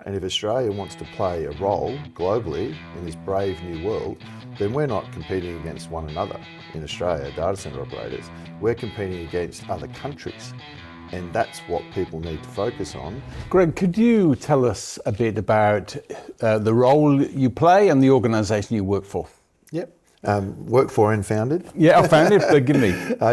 And if Australia wants to play a role globally in this brave new world, then we're not competing against one another in Australia, data centre operators. We're competing against other countries. And that's what people need to focus on. Greg, could you tell us a bit about the role you play and the organisation you work for? Yep. Worked for and founded. Yeah, I founded, forgive me.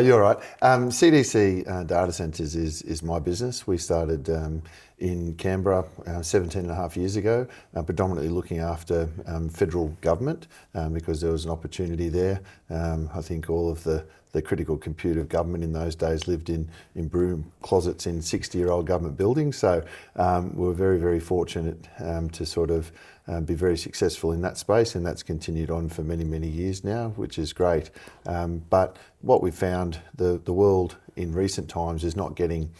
You're right. CDC Data Centres is my business. We started in Canberra 17 and a half years ago, predominantly looking after federal government because there was an opportunity there. I think all of the critical compute of government in those days lived in broom closets in 60-year-old government buildings. So we were very, very fortunate to sort of be very successful in that space, and that's continued on for many, many years now, which is great. But what we found, the world in recent times is not getting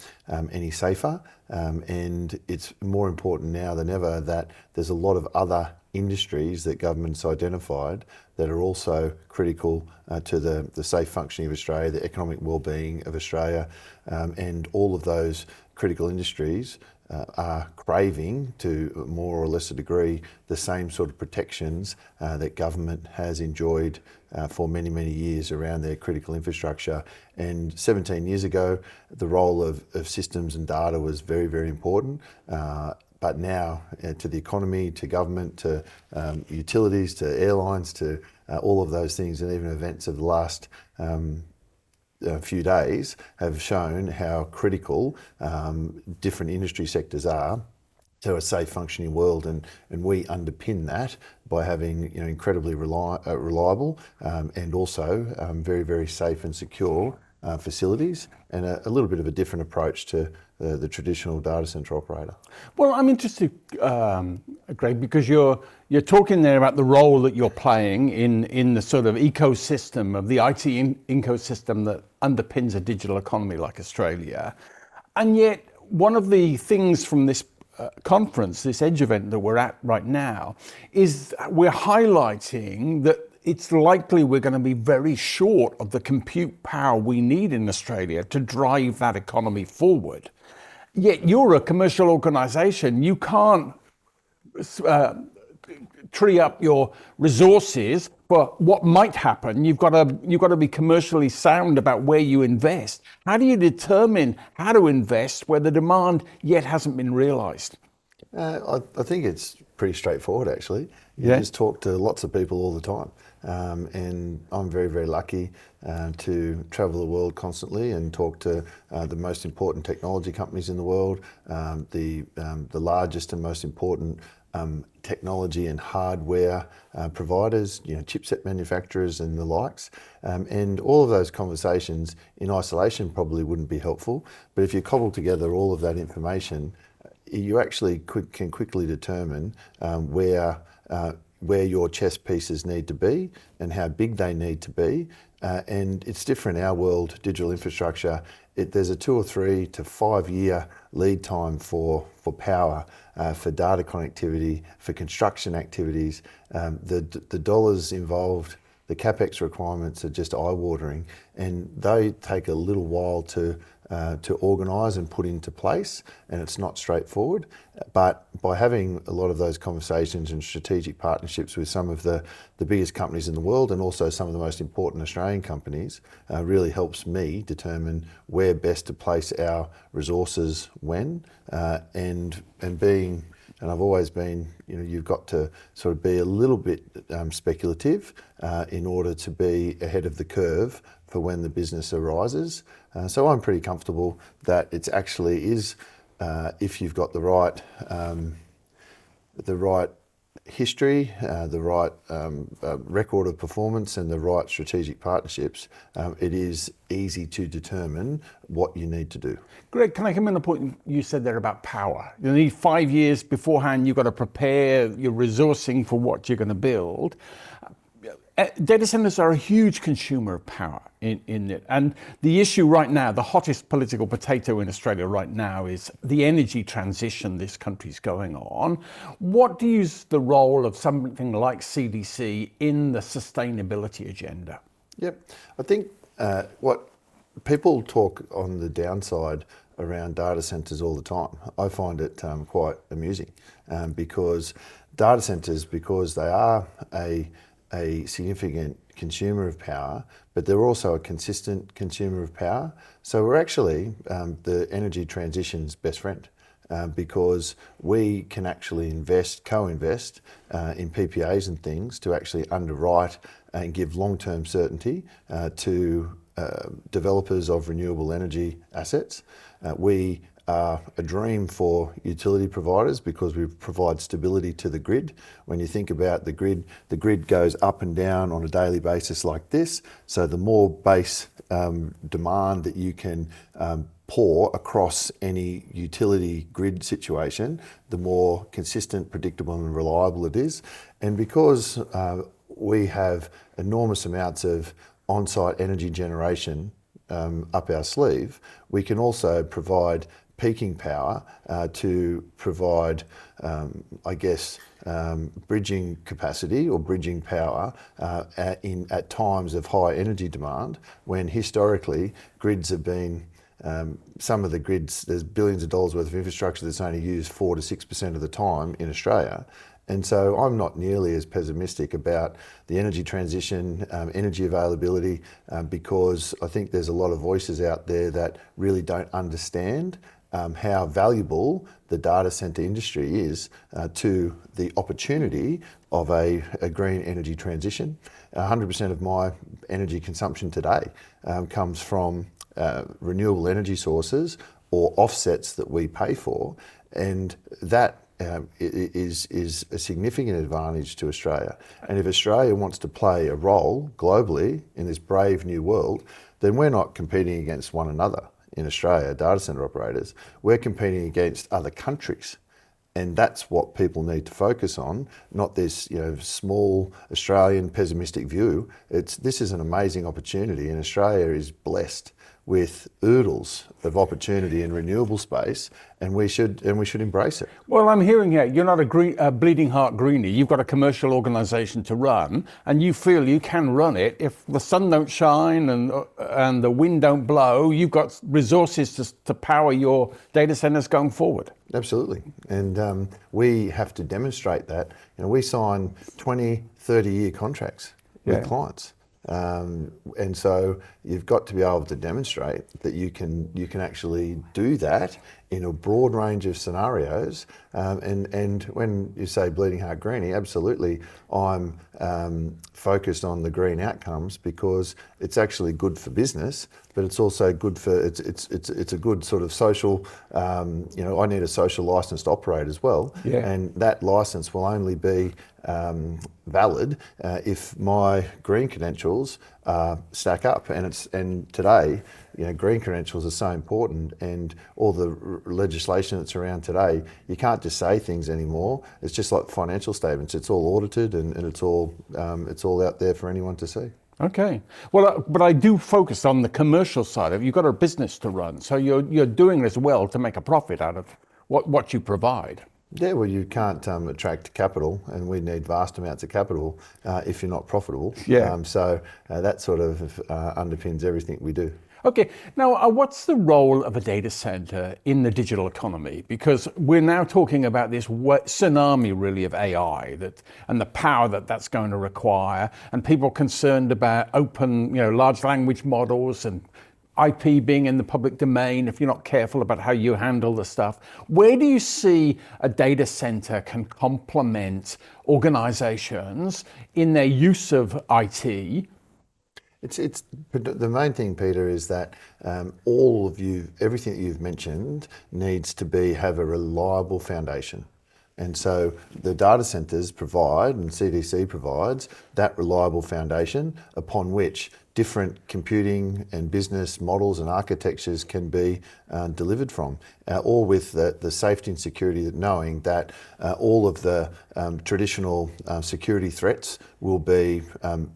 any safer, and it's more important now than ever that there's a lot of other industries that government's identified that are also critical to the safe functioning of Australia, the economic well-being of Australia, and all of those critical industries are craving, to more or less a degree, the same sort of protections that government has enjoyed for many, many years around their critical infrastructure. And 17 years ago, the role of systems and data was very, very important. But now to the economy, to government, to utilities, to airlines, to all of those things, and even events of the last few days have shown how critical different industry sectors are to a safe functioning world, and we underpin that by having incredibly reliable and also very, very safe and secure facilities, and a little bit of a different approach to the traditional data centre operator. Well, I'm interested, Greg, because you're talking there about the role that you're playing in the sort of ecosystem of the IT ecosystem that underpins a digital economy like Australia. And yet, one of the things from this conference, this EDGE event that we're at right now, is we're highlighting that it's likely we're going to be very short of the compute power we need in Australia to drive that economy forward. Yet you're a commercial organisation. You can't tree up your resources for what might happen. You've got to be commercially sound about where you invest. How do you determine how to invest where the demand yet hasn't been realised? I think it's pretty straightforward, actually. You just talk to lots of people all the time. And I'm very, very lucky to travel the world constantly and talk to the most important technology companies in the world, the largest and most important technology and hardware providers, chipset manufacturers and the likes. And all of those conversations in isolation probably wouldn't be helpful. But if you cobble together all of that information, you actually can quickly determine where your chess pieces need to be and how big they need to be. And it's different in our world, digital infrastructure. There's a 2 or 3 to 5 year lead time for power, for data connectivity, for construction activities. The dollars involved, the CapEx requirements are just eye-watering, and they take a little while to organise and put into place, and it's not straightforward. But by having a lot of those conversations and strategic partnerships with some of the biggest companies in the world, and also some of the most important Australian companies, really helps me determine where best to place our resources when, and being, and I've always been, you've got to sort of be a little bit speculative in order to be ahead of the curve for when the business arises. So I'm pretty comfortable that it actually is, if you've got the right history, the right record of performance and the right strategic partnerships, it is easy to determine what you need to do. Greg, can I come in on the point you said there about power? You need 5 years beforehand, you've got to prepare your resourcing for what you're going to build. Data centers are a huge consumer of power in it. And the issue right now, the hottest political potato in Australia right now, is the energy transition this country's going on. What do you see the role of something like CDC in the sustainability agenda? Yep. I think what people talk on the downside around data centres all the time. I find it quite amusing because data centres, because they are a significant consumer of power, but they're also a consistent consumer of power. So we're actually the energy transition's best friend. Because we can actually co-invest in PPAs and things to actually underwrite and give long-term certainty to developers of renewable energy assets. We are a dream for utility providers because we provide stability to the grid. When you think about the grid goes up and down on a daily basis like this. So the more base demand that you can pour across any utility grid situation, the more consistent, predictable and reliable it is. And because we have enormous amounts of on-site energy generation up our sleeve, we can also provide peaking power to provide, bridging capacity or bridging power at times of high energy demand, when historically grids have been some of the grids, there's billions of dollars worth of infrastructure that's only used 4 to 6% of the time in Australia. And so I'm not nearly as pessimistic about the energy transition, energy availability, because I think there's a lot of voices out there that really don't understand how valuable the data centre industry is to the opportunity of a green energy transition. 100% of my energy consumption today comes from renewable energy sources or offsets that we pay for, and that is a significant advantage to Australia. And if Australia wants to play a role globally in this brave new world, then we're not competing against one another in Australia, data centre operators. We're competing against other countries. And that's what people need to focus on, not this small Australian pessimistic view. This is an amazing opportunity, and Australia is blessed with oodles of opportunity in renewable space, and we should embrace it. Well, I'm hearing here you're not a bleeding heart greenie. You've got a commercial organisation to run, and you feel you can run it if the sun don't shine and the wind don't blow. You've got resources to power your data centres going forward. Absolutely, and we have to demonstrate that. We sign 20, 30-year contracts with clients. And so you've got to be able to demonstrate that you can actually do that in a broad range of scenarios. And when you say bleeding heart greenie, absolutely, I'm focused on the green outcomes because it's actually good for business, but it's also good for it's a good sort of social. I need a social licensed operator as well, and that license will only be valid if my green credentials stack up, and today, green credentials are so important, and all the legislation that's around today, you can't just say things anymore. It's just like financial statements; it's all audited and it's all out there for anyone to see. Okay. Well, but I do focus on the commercial side of it. You've got a business to run, so you're doing this well to make a profit out of what you provide. Yeah, well, you can't attract capital, and we need vast amounts of capital if you're not profitable. Yeah. So that sort of underpins everything we do. Okay, now what's the role of a data center in the digital economy? Because we're now talking about this tsunami really of AI and the power that's going to require, and people concerned about open, large language models and IP being in the public domain if you're not careful about how you handle the stuff. Where do you see a data center can complement organizations in their use of IT? It's the main thing, Peter, is that everything that you've mentioned needs to have a reliable foundation. And so the data centres provide, and CDC provides, that reliable foundation upon which different computing and business models and architectures can be delivered from, all with the safety and security of knowing that all of the traditional security threats will be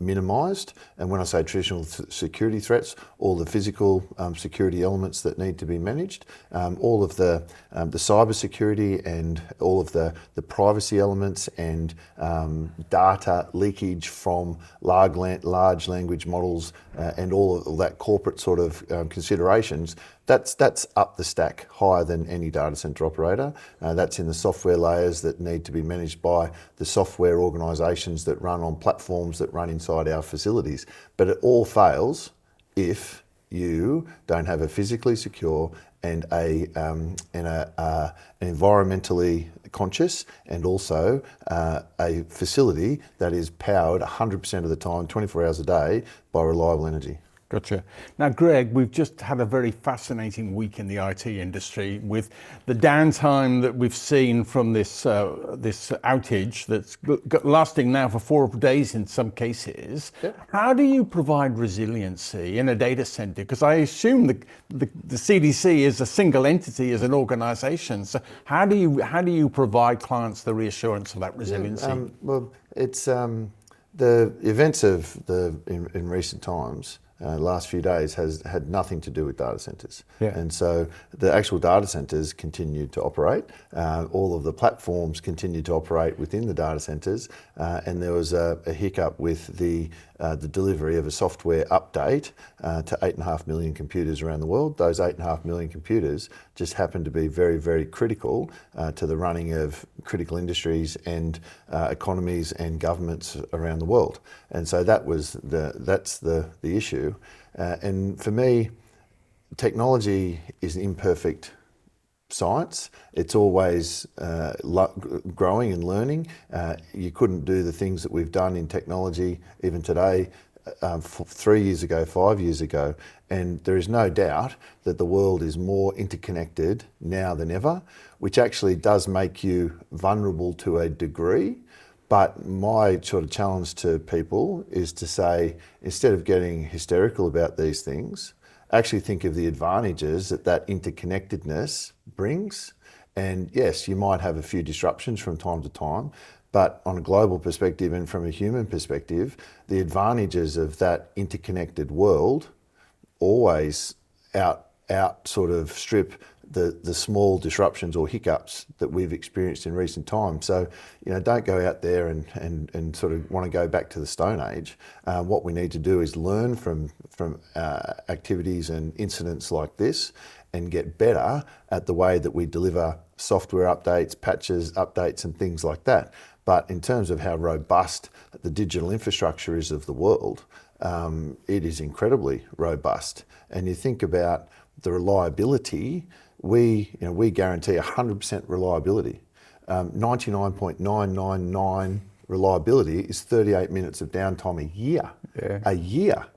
minimised. And when I say traditional security threats, all the physical security elements that need to be managed, all of the cyber security and all of the privacy elements and data leakage from large language models rules and all that corporate sort of considerations, that's up the stack higher than any data center operator. That's in the software layers that need to be managed by the software organisations that run on platforms that run inside our facilities. But it all fails if you don't have a physically secure and an environmentally conscious and also a facility that is powered 100% of the time, 24 hours a day, by reliable energy. Gotcha. Now, Greg, we've just had a very fascinating week in the IT industry with the downtime that we've seen from this outage that's lasting now for 4 days in some cases. Yeah. How do you provide resiliency in a data center? Because I assume the CDC is a single entity as an organization. So how do you provide clients the reassurance of that resiliency? Well, it's the events of in recent times. Last few days has had nothing to do with data centres. Yeah. And so the actual data centres continued to operate. All of the platforms continued to operate within the data centres, and there was a hiccup with the delivery of a software update to 8.5 million computers around the world. Those 8.5 million computers just happened to be very, very critical to the running of critical industries and economies and governments around the world. And so that's the issue. And for me, technology is an imperfect science. It's always growing and learning. You couldn't do the things that we've done in technology even today 3 years ago, 5 years ago. And there is no doubt that the world is more interconnected now than ever, which actually does make you vulnerable to a degree. But my sort of challenge to people is to say, instead of getting hysterical about these things, actually think of the advantages that interconnectedness brings. And yes, you might have a few disruptions from time to time, but on a global perspective and from a human perspective, the advantages of that interconnected world always sort of strip the small disruptions or hiccups that we've experienced in recent times. So, don't go out there and sort of want to go back to the Stone Age. What we need to do is learn from activities and incidents like this and get better at the way that we deliver software updates, patches, updates, and things like that. But in terms of how robust the digital infrastructure is of the world, it is incredibly robust. And you think about the reliability, we guarantee 100% reliability. 99.999 reliability is 38 minutes of downtime a year. Yeah. A year.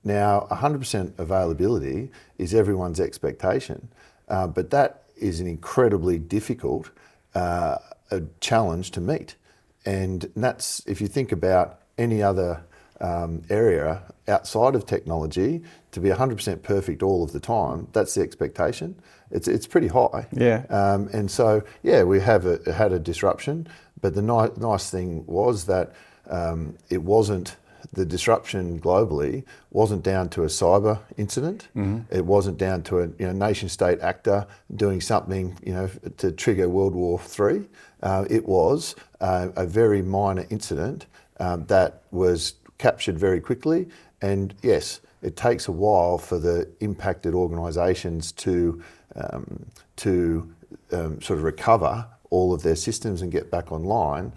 Now, 100% availability is everyone's expectation, but that is an incredibly difficult challenge to meet. And that's, if you think about any other area outside of technology, to be 100% perfect all of the time, that's the expectation. It's pretty high. Yeah. And so, we have had a disruption, but the nice thing was that the disruption globally wasn't down to a cyber incident. Mm-hmm. It wasn't down to a nation state actor doing something to trigger World War III. It was a very minor incident that was captured very quickly. And yes, it takes a while for the impacted organisations to sort of recover all of their systems and get back online.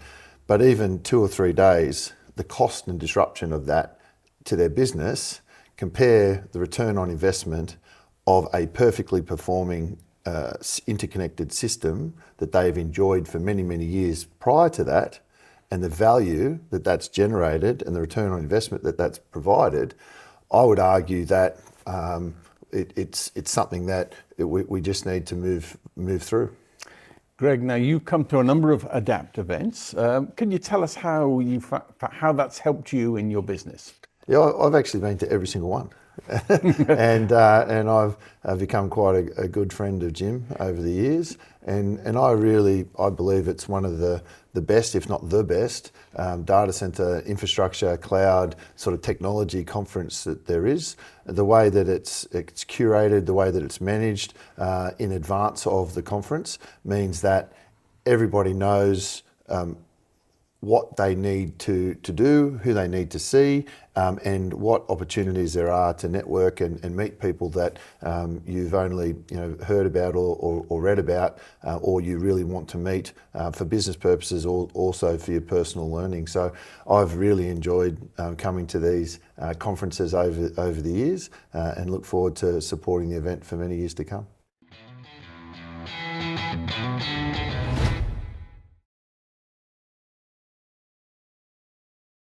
But even 2 or 3 days, the cost and disruption of that to their business, compare the return on investment of a perfectly performing interconnected system that they've enjoyed for many, many years prior to that, and the value that that's generated and the return on investment that that's provided. I would argue that it's something that we just need to move through. Greg, now you come to a number of ADAPT events. Can you tell us how that's helped you in your business? Yeah, I've actually been to every single one. and I've become quite a good friend of Jim over the years, and I believe it's one of the best, if not the best, data center infrastructure, cloud sort of technology conference that there is. The way that it's curated, the way that it's managed in advance of the conference means that everybody knows what they need to do, who they need to see, and what opportunities there are to network and meet people that you've only heard about or read about, or you really want to meet for business purposes, or also for your personal learning. So I've really enjoyed coming to these conferences over the years, and look forward to supporting the event for many years to come.